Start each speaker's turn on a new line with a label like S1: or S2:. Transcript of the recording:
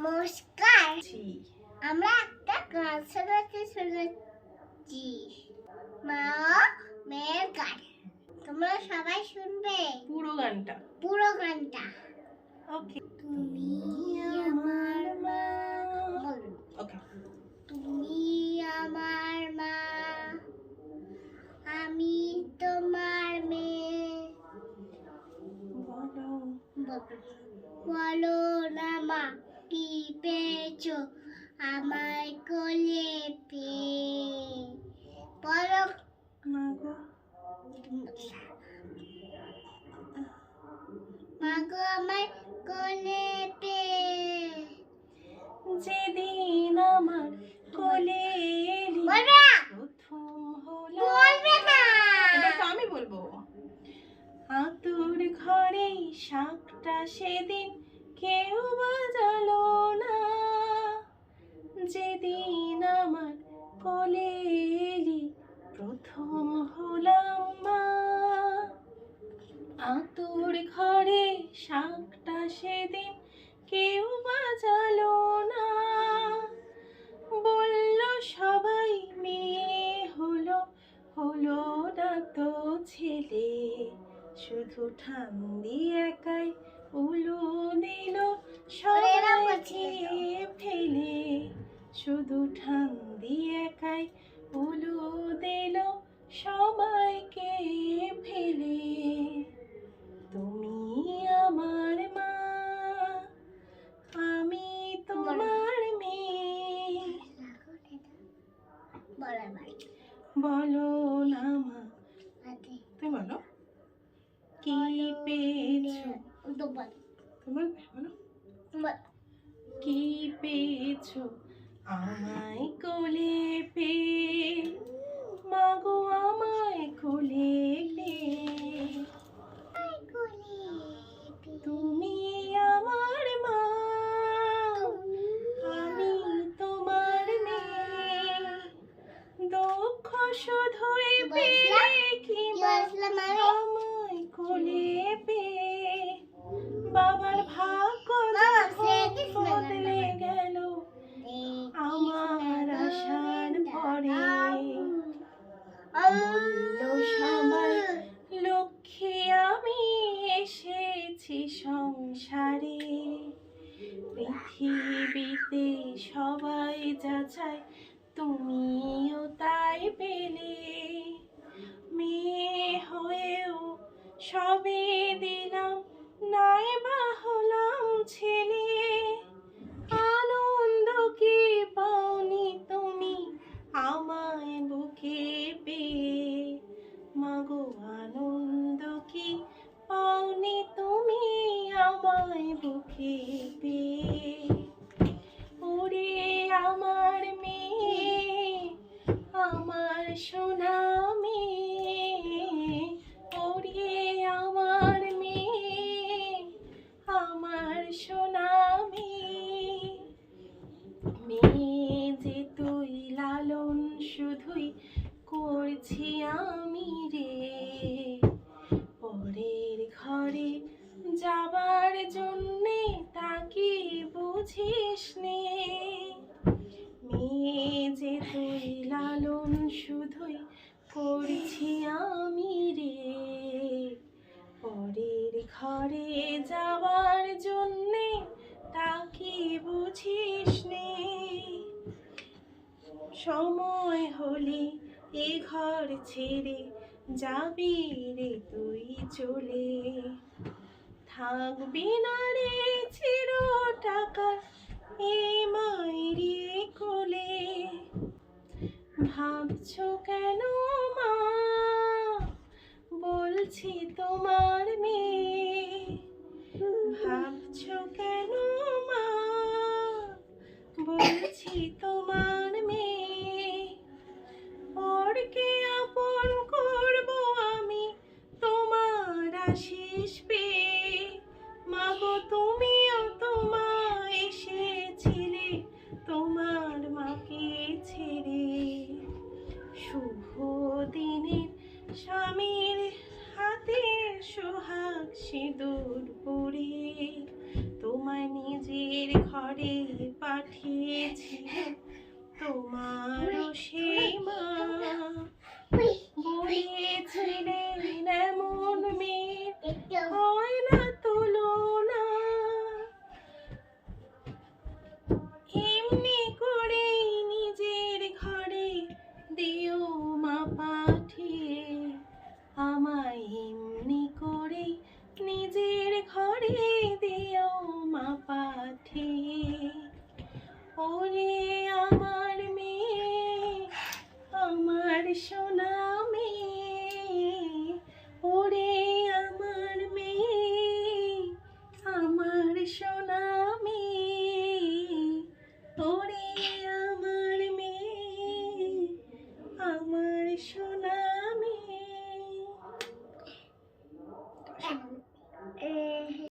S1: নমস্কার। আমরা একটা গান শোনাতে শুনেছি, মা মেয়ের গান। তোমরা সবাই শুনবে
S2: পুরো গানটা। ওকে।
S1: তুমি আমার মা,
S2: ওকে।
S1: তুমি আমার মা, আমি তোমার মেয়ে। বলো না মা, কি পেয়েছো আমায় কোলে পেয়ে? বলো মাগো আমায় কোলে পেয়ে।
S2: যেদিন আমার কোলে এলি প্রথম হলো। এবার তো আমি বলবো। আতুর ঘরে শাকটা সেদিন কেউ বাজালো না, যেদিন আমার কোলে এলি প্রথম হলাম মা। আতুর ঘরে শাকটা সেদিন কেউ বাজালো না, বলল সবাই মেয়ে হলো, হলো না তো ছেলে। শুধু ঠান্দি একাই উলু দিল সবাইকে ফেলে। শুধু ঠান্দি একাই উলু দিল সবাইকে ফেলে। তুমি আমার মা, আমি তোমার মেয়ে। বলো না মা, তুমি বলো কি পেয়েছো? তোমার বলো কি পেয়েছো আমায় কোলে পেয়ে? মাগো আমায় কোলে পেয়ে। তুমি আমার মা, আমি তোমার মেয়ে। দুঃখ শুধুই পেলে কি আমায় কোলে পেয়ে? বাবার ভাগ্য বদলে গেল আমার আশার পরে। বলল সবাই লক্ষ্মী আমি এসেছি সংসারে। পৃথিবীতে সবাই যা চায় তুমিও তাই পেলে। মেয়ে হয়েও সবে দিলাম, নাই বা হলাম ছেলে। আনন্দ কি পাওনি তুমি আমায় বুকে পেয়ে? মাগো আনন্দ কি পাওনি তুমি আমায় বুকে পেয়ে? ওরে আমার মেয়ে, আমার সোনা মেয়ে। ওরে আমার মেয়ে, আমার সোনা মেয়ে। মেয়ে যে তুই লালন শুধুই করছি আমি রে। পরের ঘরে যাবার জন্যে তাকে বুঝিস নে। মেয়ে যে তুই লালন শুধুই করছি আমি রে। পরের ঘরে যাবার জন্যে তাকে বুঝিস নে। সময় হলে এ ঘর ছেড়ে যাবি রে তুই চলে। থাকবি না রে চির টাকার এই মায়েরি কোলে। ভাবছো কেন মা, বলছি তোমার মেয়ে। ভাবছো কেন মা, বলছি তোমার মেয়ে। ওরকে আপন করব আমি তোমার আশিস পেয়ে। মাগো তুমিও তোমা এসেছিলে তোমার মাকে ছেড়ে। শুভ পাঠিয়েছিলেন তোমারও সেই মা। বলেছিলেন এমন মেয়ে হয় না তুলনা, এমনি করে নিজের ঘরে দিও মা পাঠিয়ে, আমায় এমনি করে নিজের ঘরে দিও মা পাঠিয়ে। ওরে